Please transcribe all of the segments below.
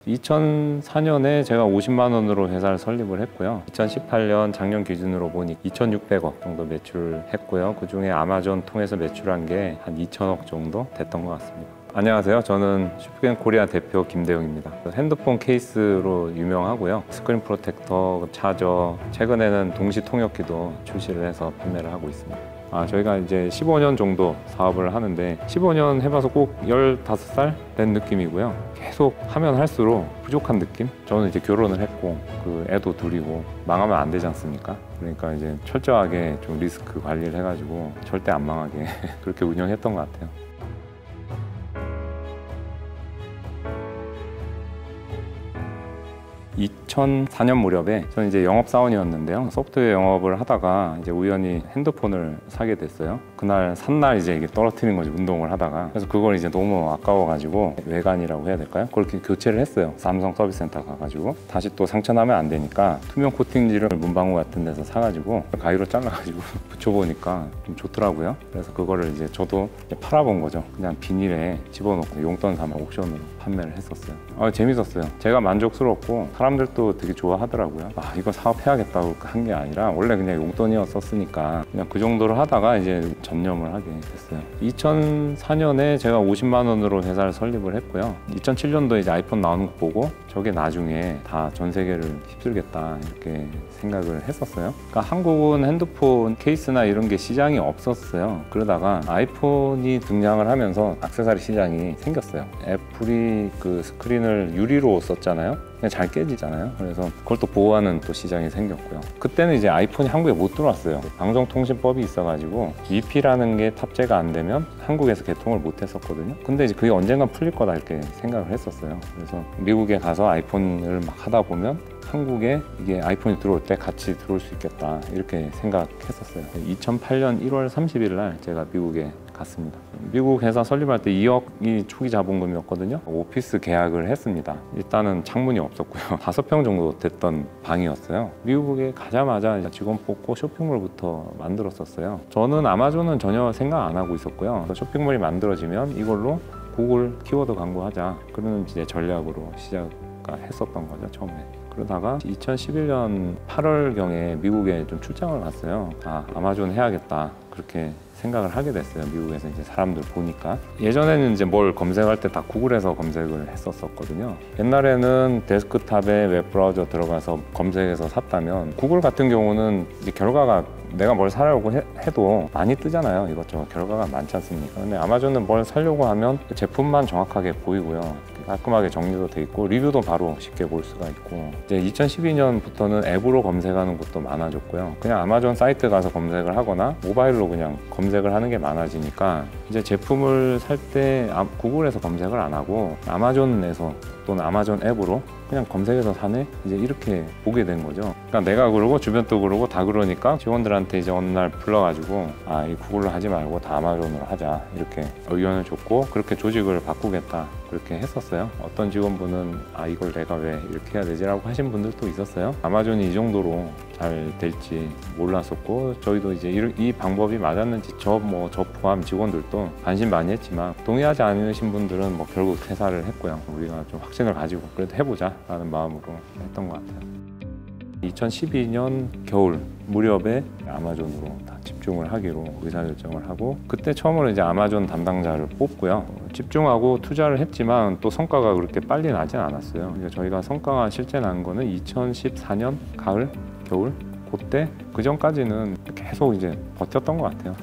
2004년에 제가 50만 원으로 회사를 설립을 했고요. 2018년 작년 기준으로 보니 2,600억 정도 매출했고요. 그중에 아마존 통해서 매출한 게 한 2,000억 정도 됐던 것 같습니다. 안녕하세요. 저는 슈프겐 코리아 대표 김대웅입니다. 핸드폰 케이스로 유명하고요. 스크린 프로텍터, 차저, 최근에는 동시 통역기도 출시를 해서 판매를 하고 있습니다. 저희가 이제 15년 정도 사업을 하는데 15년 해봐서 꼭 15살 된 느낌이고요. 계속 하면 할수록 부족한 느낌? 저는 이제 결혼을 했고 그 애도 둘이고 망하면 안 되지 않습니까? 그러니까 이제 철저하게 좀 리스크 관리를 해가지고 절대 안 망하게 그렇게 운영했던 것 같아요. 2004년 무렵에 저는 이제 영업사원이었는데요. 소프트웨어 영업을 하다가 이제 우연히 핸드폰을 사게 됐어요. 그날 산날 이제 이게 떨어뜨린 거지, 운동을 하다가. 그래서 그걸 이제 너무 아까워가지고 외관이라고 해야 될까요? 그렇게 교체를 했어요. 삼성 서비스센터 가가지고. 다시 또 상처나면 안 되니까 투명 코팅지를 문방구 같은 데서 사가지고 가위로 잘라가지고 붙여보니까 좀 좋더라고요. 그래서 그거를 이제 저도 이제 팔아본 거죠. 그냥 비닐에 집어넣고 용돈 삼아 옥션으로 판매를 했었어요. 재밌었어요. 제가 만족스럽고 사람들도 되게 좋아하더라고요. 이거 사업해야겠다고 한 게 아니라 원래 그냥 용돈이었었으니까 그냥 그 정도로 하다가 이제 전념을 하게 됐어요. 2004년에 제가 50만 원으로 회사를 설립을 했고요. 2007년도에 이제 아이폰 나오는 거 보고 저게 나중에 다 전 세계를 휩쓸겠다 이렇게 생각을 했었어요. 그러니까 한국은 핸드폰 케이스나 이런 게 시장이 없었어요. 그러다가 아이폰이 등장을 하면서 액세서리 시장이 생겼어요. 애플이 그 스크린을 유리로 썼잖아요. 그냥 잘 깨지잖아요. 그래서 그걸 또 보호하는 또 시장이 생겼고요. 그때는 이제 아이폰이 한국에 못 들어왔어요. 방송통신법이 있어가지고 위피라는 게 탑재가 안 되면 한국에서 개통을 못 했었거든요. 근데 이제 그게 언젠간 풀릴 거다 이렇게 생각을 했었어요. 그래서 미국에 가서 아이폰을 막 하다 보면 한국에 이게 아이폰이 들어올 때 같이 들어올 수 있겠다 이렇게 생각했었어요. 2008년 1월 30일 날 제가 미국에 갔습니다. 미국 회사 설립할 때 2억이 초기 자본금이었거든요. 오피스 계약을 했습니다. 일단은 창문이 없었고요. 5평 정도 됐던 방이었어요. 미국에 가자마자 직원 뽑고 쇼핑몰부터 만들었었어요. 저는 아마존은 전혀 생각 안 하고 있었고요. 쇼핑몰이 만들어지면 이걸로 구글 키워드 광고하자. 그런 이제 전략으로 시작했었던 거죠, 처음에. 그러다가 2011년 8월경에 미국에 좀 출장을 갔어요. 아마존 해야겠다 그렇게 생각을 하게 됐어요. 미국에서 이제 사람들 보니까. 예전에는 이제 뭘 검색할 때 다 구글에서 검색을 했었거든요. 옛날에는 데스크탑에 웹브라우저 들어가서 검색해서 샀다면 구글 같은 경우는 이제 결과가 내가 뭘 사려고 해도 많이 뜨잖아요. 이것저것 결과가 많지 않습니까? 근데 아마존은 뭘 사려고 하면 제품만 정확하게 보이고요. 깔끔하게 정리도 돼 있고 리뷰도 바로 쉽게 볼 수가 있고 이제 2012년부터는 앱으로 검색하는 것도 많아졌고요. 그냥 아마존 사이트 가서 검색을 하거나 모바일로 그냥 검색을 하는 게 많아지니까 이제 제품을 살 때 구글에서 검색을 안 하고 아마존에서 또는 아마존 앱으로 그냥 검색해서 사네? 이제 이렇게 보게 된 거죠. 그러니까 내가 그러고 주변도 그러고 다 그러니까 직원들한테 이제 어느 날 불러가지고 이 구글로 하지 말고 다 아마존으로 하자 이렇게 의견을 줬고 그렇게 조직을 바꾸겠다 그렇게 했었어요. 어떤 직원분은 이걸 내가 왜 이렇게 해야 되지? 라고 하신 분들도 있었어요. 아마존이 이 정도로 잘 될지 몰랐었고 저희도 이제 이 방법이 맞았는지 저 포함 직원들도 관심 많이 했지만 동의하지 않으신 분들은 결국 퇴사를 했고요. 우리가 좀 확신을 가지고 그래도 해보자 라는 마음으로 했던 것 같아요. 2012년 겨울 무렵에 아마존으로 다 집중을 하기로 의사결정을 하고 그때 처음으로 이제 아마존 담당자를 뽑고요. 집중하고 투자를 했지만 또 성과가 그렇게 빨리 나진 않았어요. 그러니까 저희가 성과가 실제 난 거는 2014년 가을, 겨울 그때 그 전까지는 계속 이제 버텼던 것 같아요.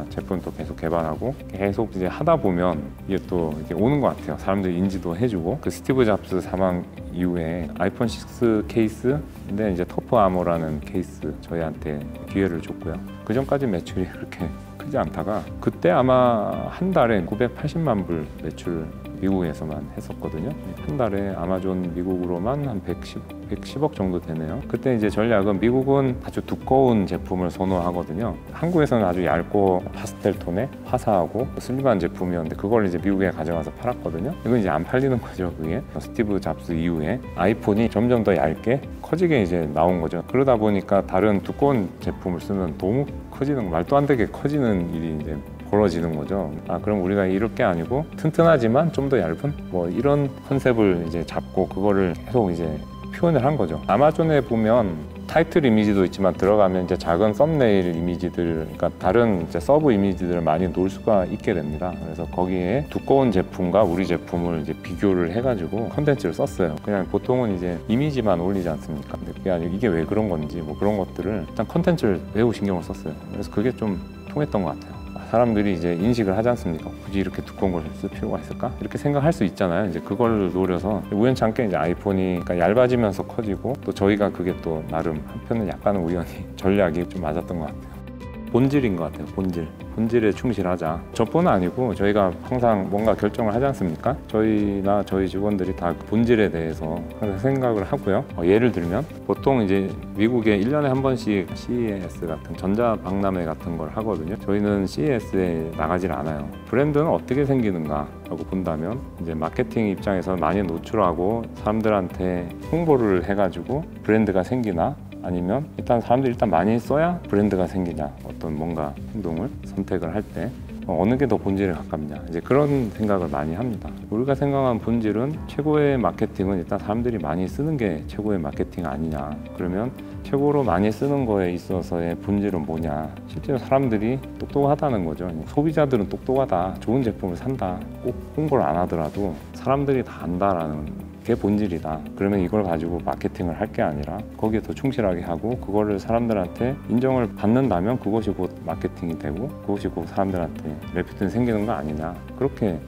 제품도 계속 개발하고 계속 이제 하다 보면 이게 또 이렇게 오는 것 같아요. 사람들이 인지도 해주고 그 스티브 잡스 사망 이후에 아이폰 6 케이스인데 이제 터프 아머라는 케이스 저희한테 기회를 줬고요. 그 전까지 매출이 그렇게 크지 않다가 그때 아마 한 달에 980만 불 매출 미국에서만 했었거든요. 한 달에 아마존 미국으로만 한 110억 정도 되네요. 그때 이제 전략은 미국은 아주 두꺼운 제품을 선호하거든요. 한국에서는 아주 얇고 파스텔 톤의 화사하고 슬림한 제품이었는데 그걸 이제 미국에 가져가서 팔았거든요. 이건 이제 안 팔리는 거죠. 그게 스티브 잡스 이후에 아이폰이 점점 더 얇게 커지게 이제 나온 거죠. 그러다 보니까 다른 두꺼운 제품을 쓰면 너무 커지는 말도 안 되게 커지는 일이 이제 벌어지는 거죠. 아, 그럼 우리가 이럴 게 아니고 튼튼하지만 좀 더 얇은 뭐 이런 컨셉을 이제 잡고 그거를 계속 이제 표현을 한 거죠. 아마존에 보면 타이틀 이미지도 있지만 들어가면 이제 작은 썸네일 이미지들, 그러니까 다른 이제 서브 이미지들을 많이 놓을 수가 있게 됩니다. 그래서 거기에 두꺼운 제품과 우리 제품을 이제 비교를 해가지고 컨텐츠를 썼어요. 그냥 보통은 이제 이미지만 올리지 않습니까? 근데 그게 아니고 이게 왜 그런 건지 뭐 그런 것들을 일단 컨텐츠를 매우 신경을 썼어요. 그래서 그게 좀 통했던 것 같아요. 사람들이 이제 인식을 하지 않습니까? 굳이 이렇게 두꺼운 걸 쓸 필요가 있을까? 이렇게 생각할 수 있잖아요. 이제 그걸 노려서 우연찮게 이제 아이폰이 그러니까 얇아지면서 커지고 또 저희가 그게 또 나름 한편은 약간은 우연히 전략이 좀 맞았던 것 같아요. 본질인 것 같아요. 본질에 충실하자. 저뿐 아니고 저희가 항상 뭔가 결정을 하지 않습니까? 저희나 저희 직원들이 다 본질에 대해서 항상 생각을 하고요. 예를 들면 보통 이제 미국에 1년에 한 번씩 CES 같은 전자박람회 같은 걸 하거든요. 저희는 CES에 나가질 않아요. 브랜드는 어떻게 생기는가 라고 본다면 이제 마케팅 입장에서 많이 노출하고 사람들한테 홍보를 해가지고 브랜드가 생기나, 아니면 일단 사람들이 많이 써야 브랜드가 생기냐, 어떤 뭔가 행동을 선택을 할 때 어느 게 더 본질에 가깝냐, 이제 그런 생각을 많이 합니다. 우리가 생각하는 본질은 최고의 마케팅은 일단 사람들이 많이 쓰는 게 최고의 마케팅 아니냐. 그러면 최고로 많이 쓰는 거에 있어서의 본질은 뭐냐. 실제로 사람들이 똑똑하다는 거죠. 소비자들은 똑똑하다, 좋은 제품을 산다, 꼭 홍보를 안 하더라도 사람들이 다 안다라는 게 본질이다. 그러면 이걸 가지고 마케팅을 할 게 아니라 거기에 더 충실하게 하고 그거를 사람들한테 인정을 받는다면 그것이 곧 마케팅이 되고 그것이 곧 사람들한테 레피트는 생기는 거 아니냐. 그렇게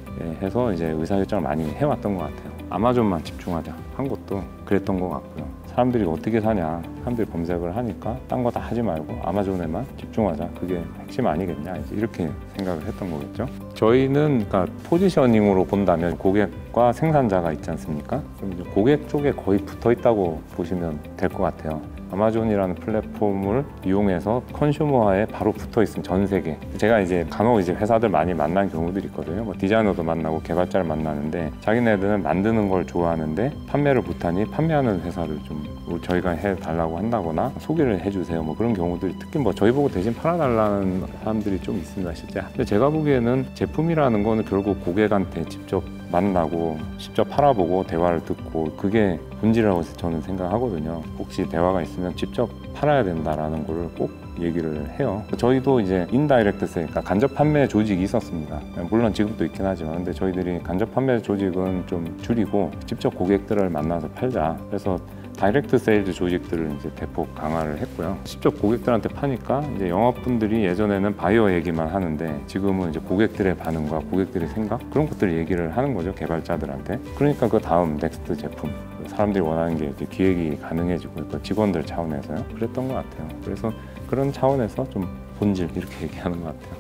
해서 이제 의사결정을 많이 해왔던 것 같아요. 아마존만 집중하자 한 것도 그랬던 것 같고요. 사람들이 어떻게 사냐, 사람들이 검색을 하니까 딴 거 다 하지 말고 아마존에만 집중하자, 그게 핵심 아니겠냐, 이제 이렇게 생각을 했던 거겠죠. 저희는 그러니까 포지셔닝으로 본다면 고객과 생산자가 있지 않습니까? 그럼 이제 고객 쪽에 거의 붙어 있다고 보시면 될 것 같아요. 아마존이라는 플랫폼을 이용해서 컨슈머화에 바로 붙어 있으면 전 세계. 제가 이제 간혹 이제 회사들 많이 만난 경우들이 있거든요. 뭐 디자이너도 만나고 개발자를 만나는데 자기네들은 만드는 걸 좋아하는데 판매를 못하니 판매하는 회사를 좀 저희가 해달라고 한다거나 소개를 해주세요. 뭐 그런 경우들이 특히 뭐 저희 보고 대신 팔아달라는 사람들이 좀 있습니다, 실제. 근데 제가 보기에는 제품이라는 거는 결국 고객한테 직접 만나고 직접 팔아보고 대화를 듣고 그게 본질이라고 저는 생각하거든요. 혹시 대화가 있으면 직접 팔아야 된다라는 거를 꼭 얘기를 해요. 저희도 이제 인다이렉트 세일, 그러니까 간접 판매 조직이 있었습니다. 물론 지금도 있긴 하지만, 근데 저희들이 간접 판매 조직은 좀 줄이고 직접 고객들을 만나서 팔자. 그래서 다이렉트 세일즈 조직들을 이제 대폭 강화를 했고요. 직접 고객들한테 파니까 이제 영업분들이 예전에는 바이어 얘기만 하는데 지금은 이제 고객들의 반응과 고객들의 생각, 그런 것들을 얘기를 하는 거죠, 개발자들한테. 그러니까 그 다음 넥스트 제품, 사람들이 원하는 게 이제 기획이 가능해지고, 또 직원들 차원에서요. 그랬던 것 같아요. 그래서 그런 차원에서 좀 본질 이렇게 얘기하는 것 같아요.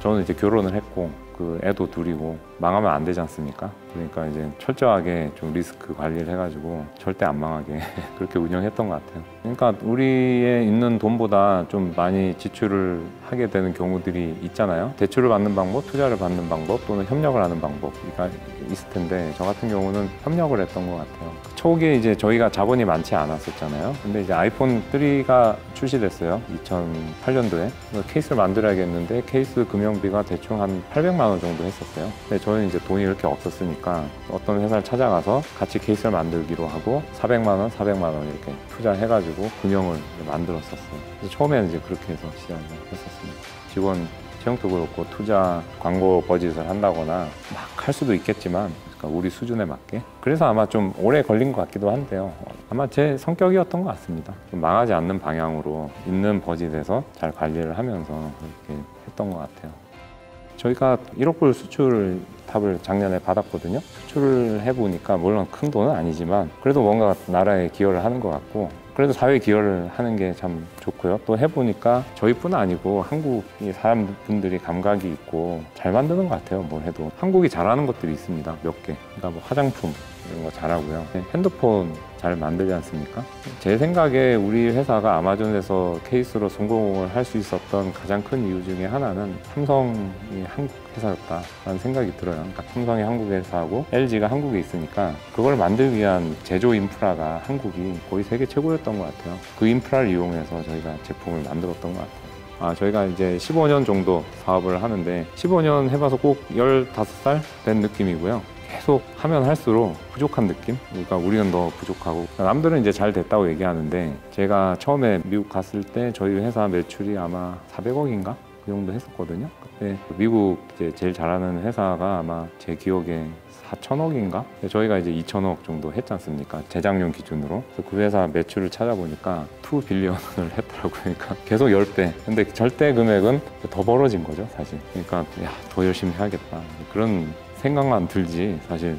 저는 이제 결혼을 했고 그 애도 둘이고 망하면 안 되지 않습니까? 그러니까 이제 철저하게 좀 리스크 관리를 해가지고 절대 안 망하게 그렇게 운영했던 것 같아요. 그러니까 우리의 있는 돈보다 좀 많이 지출을 하게 되는 경우들이 있잖아요. 대출을 받는 방법, 투자를 받는 방법, 또는 협력을 하는 방법이 있을 텐데 저 같은 경우는 협력을 했던 것 같아요. 초기에 이제 저희가 자본이 많지 않았었잖아요. 근데 이제 아이폰 3가 출시됐어요. 2008년도에. 케이스를 만들어야겠는데 케이스 금형비가 대충 한 800만 원 정도 했었어요. 근데 저는 이제 돈이 그렇게 없었으니까 어떤 회사를 찾아가서 같이 케이스를 만들기로 하고 400만 원, 400만 원 이렇게 투자해가지고 금형을 만들었었어요. 그래서 처음에는 이제 그렇게 해서 시작을 했었습니다. 직원 채용도 그렇고 투자 광고 버짓을 한다거나 막 할 수도 있겠지만, 그러니까 우리 수준에 맞게. 그래서 아마 좀 오래 걸린 것 같기도 한데요. 아마 제 성격이었던 것 같습니다. 좀 망하지 않는 방향으로 있는 버짓에서 잘 관리를 하면서 그렇게 했던 것 같아요. 저희가 1억 불 수출 탑을 작년에 받았거든요. 수출을 해보니까 물론 큰 돈은 아니지만 그래도 뭔가 나라에 기여를 하는 것 같고, 그래도 사회에 기여를 하는 게 참 좋고요. 또 해보니까 저희뿐 아니고 한국이 사람분들이 감각이 있고 잘 만드는 것 같아요. 뭘 해도 한국이 잘하는 것들이 있습니다, 몇 개. 그러니까 뭐 화장품 이런 거 잘하고요. 핸드폰 잘 만들지 않습니까? 제 생각에 우리 회사가 아마존에서 케이스로 성공을 할 수 있었던 가장 큰 이유 중에 하나는 삼성이 한국 회사였다라는 생각이 들어요. 그러니까 삼성이 한국 회사하고 LG가 한국에 있으니까 그걸 만들기 위한 제조 인프라가 한국이 거의 세계 최고였던 것 같아요. 그 인프라를 이용해서 저희가 제품을 만들었던 것 같아요. 저희가 이제 15년 정도 사업을 하는데 15년 해봐서 꼭 15살 된 느낌이고요. 계속 하면 할수록 부족한 느낌? 그러니까 우리는 더 부족하고 남들은 이제 잘 됐다고 얘기하는데 제가 처음에 미국 갔을 때 저희 회사 매출이 아마 400억인가? 그 정도 했었거든요. 그때 미국 이제 제일 잘하는 회사가 아마 제 기억에 4천억인가? 저희가 이제 2천억 정도 했지 않습니까? 재작년 기준으로. 그래서 그 회사 매출을 찾아보니까 2 빌리언을 했더라고요. 그러니까 계속 10배. 근데 절대 금액은 더 벌어진 거죠, 사실. 그러니까 더 열심히 해야겠다. 그런 생각만 들지 사실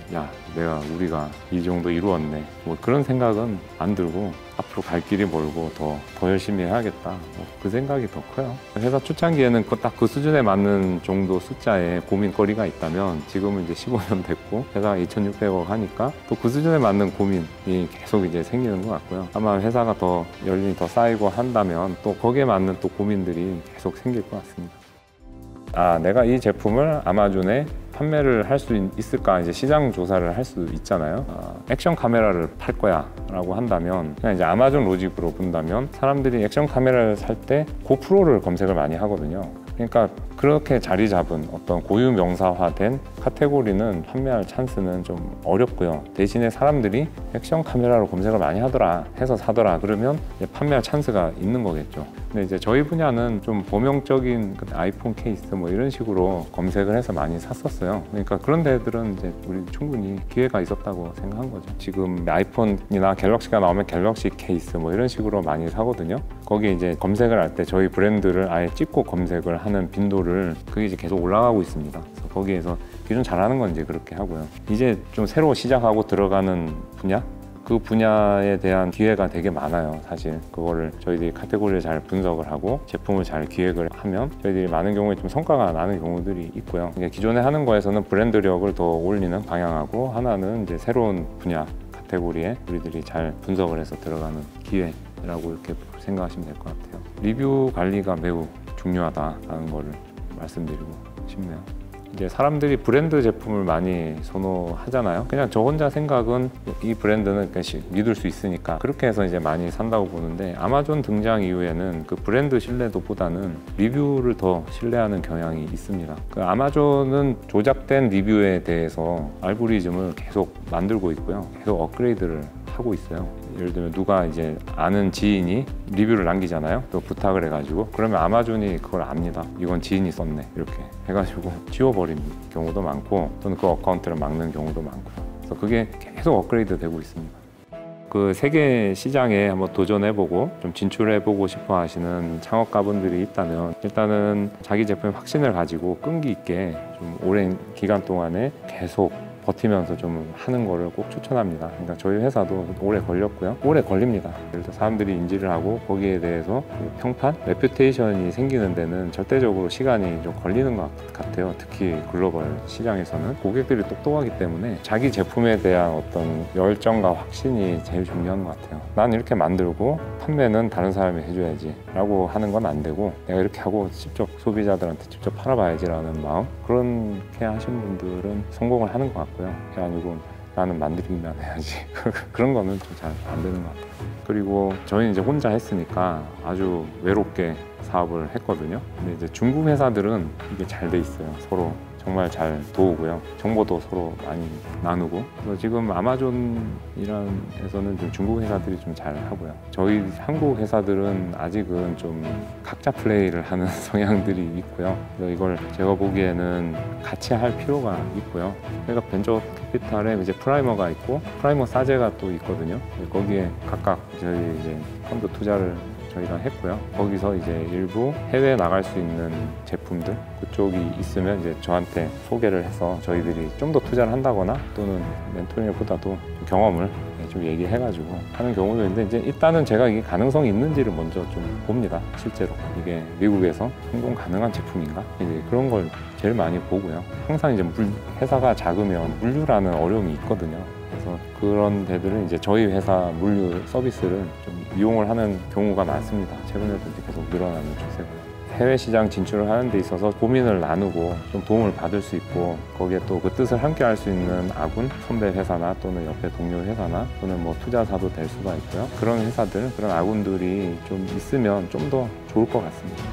우리가 이 정도 이루었네 뭐 그런 생각은 안 들고 앞으로 갈 길이 멀고 더 열심히 해야겠다 그 생각이 더 커요. 회사 초창기에는 딱 그 수준에 맞는 정도 숫자의 고민거리가 있다면 지금은 이제 15년 됐고 회사가 2,600억 하니까 또 그 수준에 맞는 고민이 계속 이제 생기는 것 같고요. 아마 회사가 더 연륜이 더 쌓이고 한다면 또 거기에 맞는 또 고민들이 계속 생길 것 같습니다. 내가 이 제품을 아마존에 판매를 할 수 있을까 이제 시장 조사를 할 수 있잖아요. 액션 카메라를 팔 거야 라고 한다면 그냥 이제 아마존 로직으로 본다면 사람들이 액션 카메라를 살 때 고프로를 검색을 많이 하거든요. 그러니까 그렇게 자리 잡은 어떤 고유 명사화된 카테고리는 판매할 찬스는 좀 어렵고요. 대신에 사람들이 액션 카메라로 검색을 많이 하더라 해서 사더라 그러면 이제 판매할 찬스가 있는 거겠죠. 근데 이제 저희 분야는 좀 범용적인 아이폰 케이스 뭐 이런 식으로 검색을 해서 많이 샀었어요. 그러니까 그런 데들은 이제 우리 충분히 기회가 있었다고 생각한 거죠. 지금 아이폰이나 갤럭시가 나오면 갤럭시 케이스 뭐 이런 식으로 많이 사거든요. 거기에 이제 검색을 할 때 저희 브랜드를 아예 찍고 검색을 하는 빈도를 그게 이제 계속 올라가고 있습니다. 그래서 거기에서 기존 잘하는 건 이제 그렇게 하고요. 이제 좀 새로 시작하고 들어가는 분야? 그 분야에 대한 기회가 되게 많아요. 사실 그거를 저희들이 카테고리를 잘 분석을 하고 제품을 잘 기획을 하면 저희들이 많은 경우에 좀 성과가 나는 경우들이 있고요. 기존에 하는 거에서는 브랜드력을 더 올리는 방향하고 하나는 이제 새로운 분야 카테고리에 우리들이 잘 분석을 해서 들어가는 기회라고 이렇게 생각하시면 될 것 같아요. 리뷰 관리가 매우 중요하다라는 거를 말씀드리고 싶네요. 이제 사람들이 브랜드 제품을 많이 선호하잖아요. 그냥 저 혼자 생각은 이 브랜드는 믿을 수 있으니까 그렇게 해서 이제 많이 산다고 보는데 아마존 등장 이후에는 그 브랜드 신뢰도보다는 리뷰를 더 신뢰하는 경향이 있습니다. 그 아마존은 조작된 리뷰에 대해서 알고리즘을 계속 만들고 있고요. 계속 업그레이드를 하고 있어요. 예를 들면 누가 이제 아는 지인이 리뷰를 남기잖아요. 또 부탁을 해가지고 그러면 아마존이 그걸 압니다. 이건 지인이 썼네 이렇게 해가지고 지워버리는 경우도 많고 또는 그 어카운트를 막는 경우도 많고요. 그래서 그게 계속 업그레이드 되고 있습니다. 그 세계 시장에 한번 도전해보고 좀 진출해보고 싶어 하시는 창업가분들이 있다면 일단은 자기 제품의 확신을 가지고 끈기 있게 좀 오랜 기간 동안에 계속 버티면서 좀 하는 거를 꼭 추천합니다. 그러니까 저희 회사도 오래 걸렸고요. 오래 걸립니다. 예를 들어 사람들이 인지를 하고 거기에 대해서 평판, 레퓨테이션이 생기는 데는 절대적으로 시간이 좀 걸리는 것 같아요. 특히 글로벌 시장에서는 고객들이 똑똑하기 때문에 자기 제품에 대한 어떤 열정과 확신이 제일 중요한 것 같아요. 난 이렇게 만들고 판매는 다른 사람이 해줘야지 라고 하는 건 안 되고 내가 이렇게 하고 직접 소비자들한테 직접 팔아봐야지 라는 마음, 그렇게 하신 분들은 성공을 하는 것 같고요. 그게 아니고 나는 만들기만 해야지 그런 거는 좀 잘 안 되는 것 같아요. 그리고 저희는 이제 혼자 했으니까 아주 외롭게 사업을 했거든요. 근데 이제 중국 회사들은 이게 잘 돼 있어요. 서로 정말 잘 도우고요. 정보도 서로 많이 나누고. 그래서 지금 아마존이란에서는 좀 중국 회사들이 좀 잘 하고요. 저희 한국 회사들은 아직은 좀 각자 플레이를 하는 성향들이 있고요. 그래서 이걸 제가 보기에는 같이 할 필요가 있고요. 그러니까 벤처 캐피탈에 이제 프라이머가 있고 프라이머 사제가 또 있거든요. 거기에 각각 저희 이제 펀드 투자를 저희가 했고요. 거기서 이제 일부 해외에 나갈 수 있는 제품들 그쪽이 있으면 이제 저한테 소개를 해서 저희들이 좀 더 투자를 한다거나 또는 멘토링보다도 경험을 좀 얘기해가지고 하는 경우도 있는데 이제 일단은 제가 이게 가능성이 있는지를 먼저 좀 봅니다. 실제로 이게 미국에서 성공 가능한 제품인가 이제 그런 걸 제일 많이 보고요. 항상 이제 회사가 작으면 물류라는 어려움이 있거든요. 그래서 그런 데들은 이제 저희 회사 물류 서비스를 좀 이용을 하는 경우가 많습니다. 최근에도 이제 계속 늘어나는 추세고요. 해외 시장 진출을 하는 데 있어서 고민을 나누고 좀 도움을 받을 수 있고 거기에 또 그 뜻을 함께 할 수 있는 아군, 선배 회사나 또는 옆에 동료 회사나 또는 뭐 투자사도 될 수가 있고요. 그런 회사들, 그런 아군들이 좀 있으면 좀 더 좋을 것 같습니다.